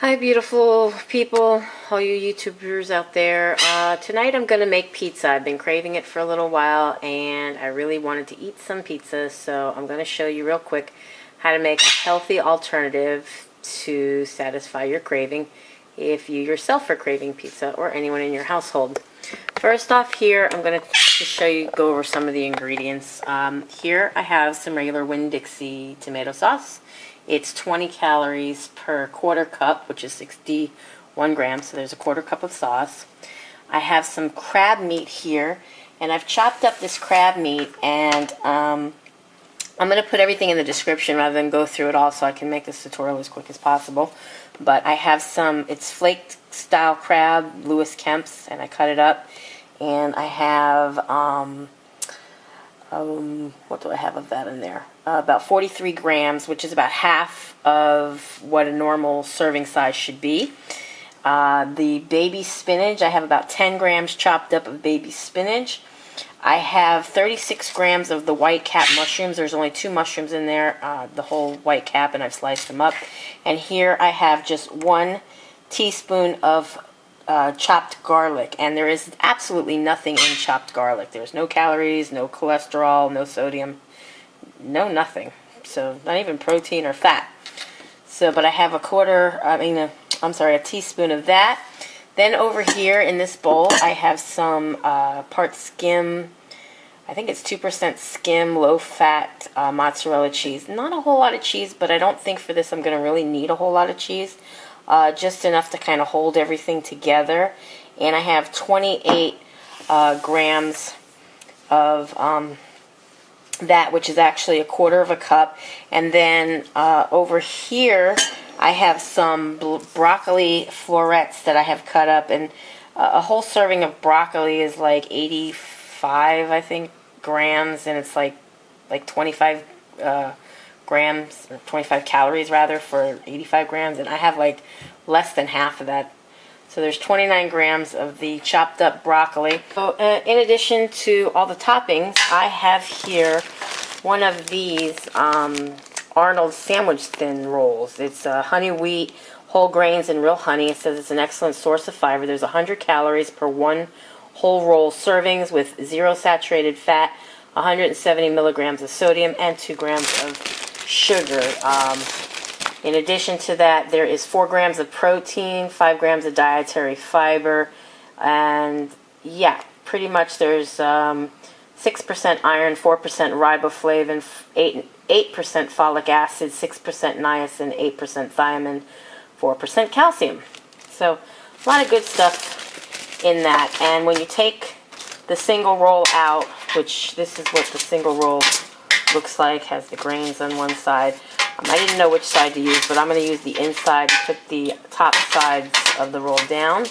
Hi beautiful people, all you YouTubers out there. Tonight I'm going to make pizza. I've been craving it for a little while and I really wanted to eat some pizza, so I'm going to show you real quick how to make a healthy alternative to satisfy your craving if you yourself are craving pizza or anyone in your household. First off here, I'm going to just go over some of the ingredients. Here I have some regular Winn-Dixie tomato sauce. It's 20 calories per quarter cup, which is 61 grams, so there's a quarter cup of sauce. I have some crab meat here, and I've chopped up this crab meat, and I'm going to put everything in the description rather than go through it all so I can make this tutorial as quick as possible. But I have it's flaked style crab, Lewis Kemp's, and I cut it up. And I have, what do I have of that in there? About 43 grams, which is about half of what a normal serving size should be. The baby spinach, I have about 10 grams chopped up of baby spinach. I have 36 grams of the white cap mushrooms. There's only 2 mushrooms in there, the whole white cap, and I've sliced them up. And here I have just 1 teaspoon of chopped garlic, and there is absolutely nothing in chopped garlic. There's no calories, no cholesterol, no sodium, no nothing. So not even protein or fat. So, but I have a teaspoon of that. Then over here in this bowl, I have some part skim, I think it's 2% skim, low-fat mozzarella cheese. Not a whole lot of cheese, but I don't think for this I'm going to really need a whole lot of cheese. Just enough to kind of hold everything together. And I have 28 grams of that, which is actually a quarter of a cup. And then over here I have some broccoli florets that I have cut up, and a whole serving of broccoli is like 85, I think, grams, and it's like 25 grams, 25 calories rather, for 85 grams, and I have like less than half of that. So there's 29 grams of the chopped up broccoli. So in addition to all the toppings, I have here one of these Arnold sandwich thin rolls. It's honey wheat, whole grains, and real honey. It says it's an excellent source of fiber. There's 100 calories per 1 whole roll servings with 0 saturated fat, 170 milligrams of sodium, and 2 grams of sugar. In addition to that, there is 4 grams of protein, 5 grams of dietary fiber, and yeah, pretty much there's 6% iron, 4% riboflavin, 8% folic acid, 6% niacin, 8% thiamine, 4% calcium. So a lot of good stuff in that. And when you take the single roll out, which this is what the single roll looks like, has the grains on one side. I didn't know which side to use, but I'm going to use the inside and put the top sides of the roll down.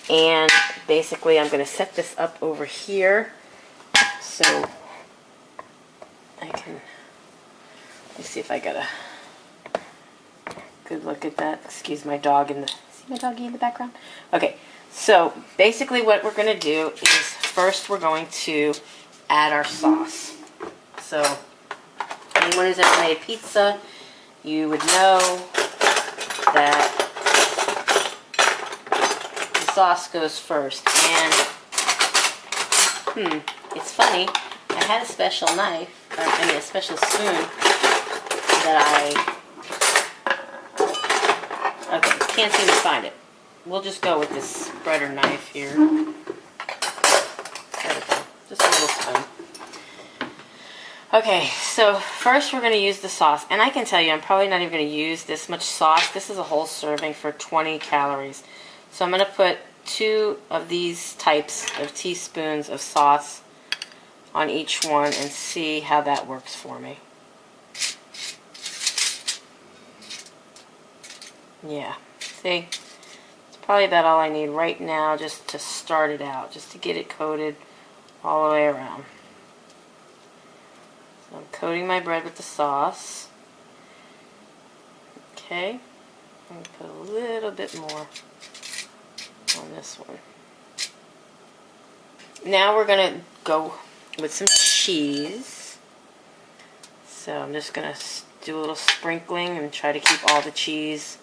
And basically I'm going to set this up over here so I can, let me see if I got a good look at that. Excuse my dog see my doggy in the background? Okay, so basically what we're going to do is first we're going to add our sauce. So anyone who's ever made pizza, you would know that the sauce goes first. And it's funny, I had a special knife, a special spoon that okay, can't seem to find it. We'll just go with this spreader knife here. There we go, just a little spoon. Okay, so first we're going to use the sauce, and I can tell you I'm probably not even going to use this much sauce. This is a whole serving for 20 calories. So I'm going to put 2 of these types of teaspoons of sauce on each one and see how that works for me. Yeah, see? It's probably about all I need right now just to start it out, just to get it coated all the way around. I'm coating my bread with the sauce. Okay, I'm going to put a little bit more on this one. Now we're going to go with some cheese. So I'm just going to do a little sprinkling and try to keep all the cheese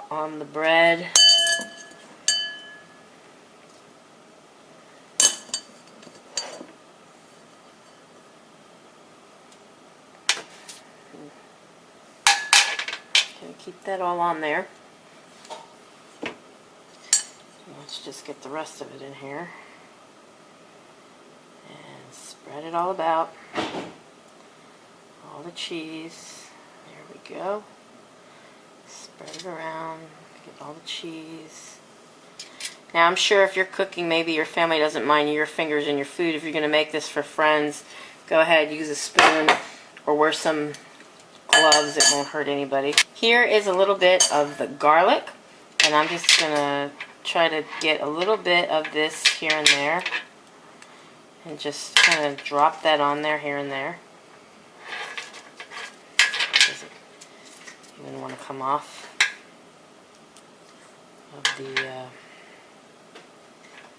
on the bread. Okay, keep that all on there. Let's just get the rest of it in here. And spread it all about. All the cheese. There we go. Spread it around. Get all the cheese. Now I'm sure if you're cooking, maybe your family doesn't mind your fingers in your food. If you're going to make this for friends, go ahead, use a spoon or wear some gloves. It won't hurt anybody. Here is a little bit of the garlic, and I'm just going to try to get a little bit of this here and there, and just kind of drop that on there here and there. Doesn't even want to come off of the,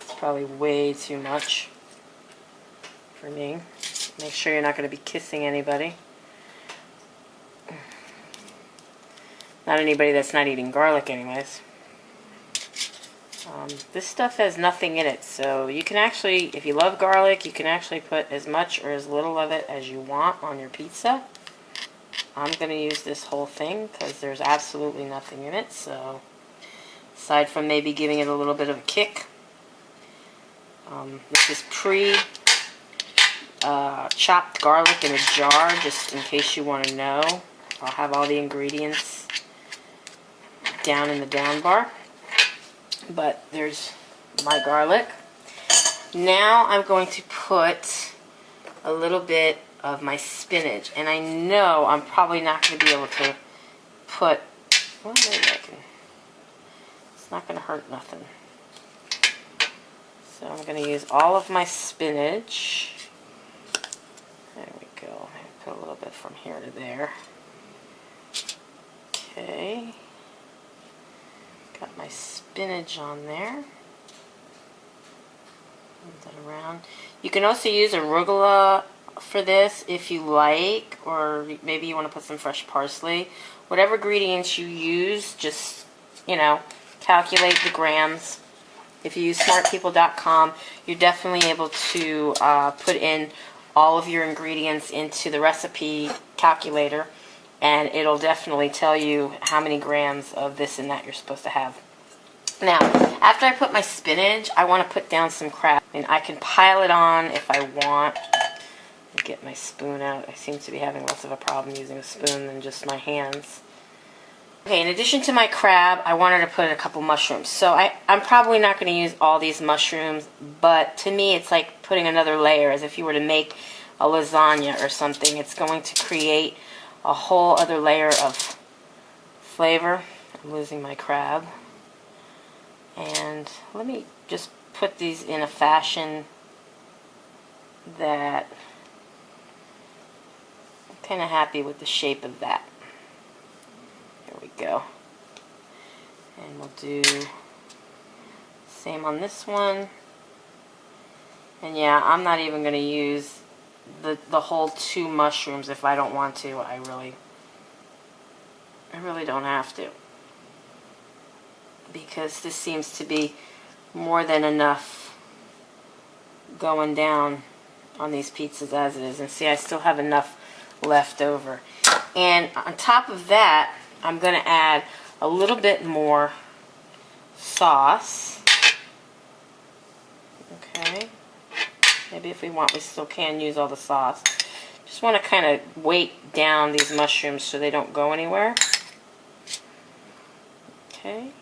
it's probably way too much for me. Make sure you're not going to be kissing anybody. Not anybody that's not eating garlic anyways. This stuff has nothing in it, so you can actually, if you love garlic, you can actually put as much or as little of it as you want on your pizza. I'm going to use this whole thing because there's absolutely nothing in it, so aside from maybe giving it a little bit of a kick. This is chopped garlic in a jar, just in case you want to know. I'll have all the ingredients down in the down bar. But there's my garlic. Now I'm going to put a little bit of my spinach. And I know I'm probably not going to be able to put, well, maybe I can. It's not going to hurt nothing. So I'm going to use all of my spinach. There we go. Put a little bit from here to there. Okay. Got my spinach on there. Move that around. You can also use arugula for this if you like, or maybe you want to put some fresh parsley. Whatever ingredients you use, just, you know, calculate the grams. If you use smartpeople.com, you're definitely able to put in all of your ingredients into the recipe calculator, and it'll definitely tell you how many grams of this and that you're supposed to have. Now, after I put my spinach, I want to put down some crab. I mean, I can pile it on if I want. Get my spoon out. I seem to be having less of a problem using a spoon than just my hands. Okay, in addition to my crab, I wanted to put a couple mushrooms. So I'm probably not going to use all these mushrooms, but to me it's like putting another layer, as if you were to make a lasagna or something. It's going to create a whole other layer of flavor. I'm losing my crab. And let me just put these in a fashion that I'm kind of happy with the shape of that. There we go. And we'll do same on this one. And yeah, I'm not even going to use the whole 2 mushrooms if I don't want to. I really don't have to, because this seems to be more than enough going down on these pizzas as it is. And see, I still have enough left over. And on top of that, I'm going to add a little bit more sauce. Okay. Maybe if we want, we still can use all the sauce. Just want to kind of weight down these mushrooms so they don't go anywhere. Okay.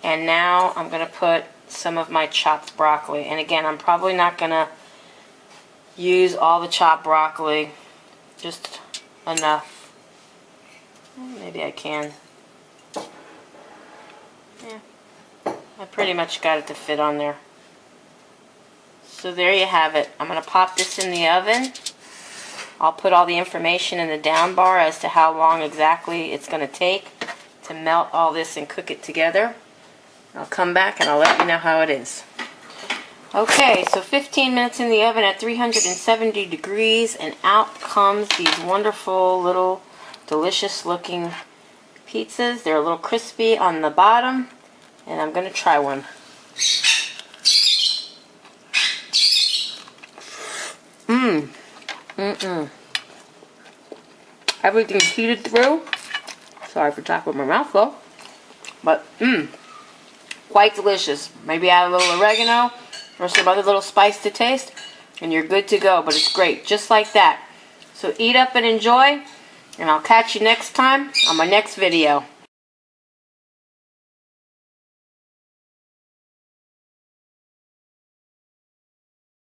And now I'm going to put some of my chopped broccoli. And again, I'm probably not going to use all the chopped broccoli. Just enough. Maybe I can. Yeah. I pretty much got it to fit on there. So there you have it. I'm going to pop this in the oven. I'll put all the information in the down bar as to how long exactly it's going to take to melt all this and cook it together. I'll come back and I'll let you know how it is. Okay, so 15 minutes in the oven at 370 degrees, and out comes these wonderful little delicious looking pizzas. They're a little crispy on the bottom, and I'm going to try one. Everything's heated through. Sorry for talking with my mouth though. But, quite delicious. Maybe add a little oregano or some other little spice to taste, and you're good to go. But it's great, just like that. So eat up and enjoy, and I'll catch you next time on my next video.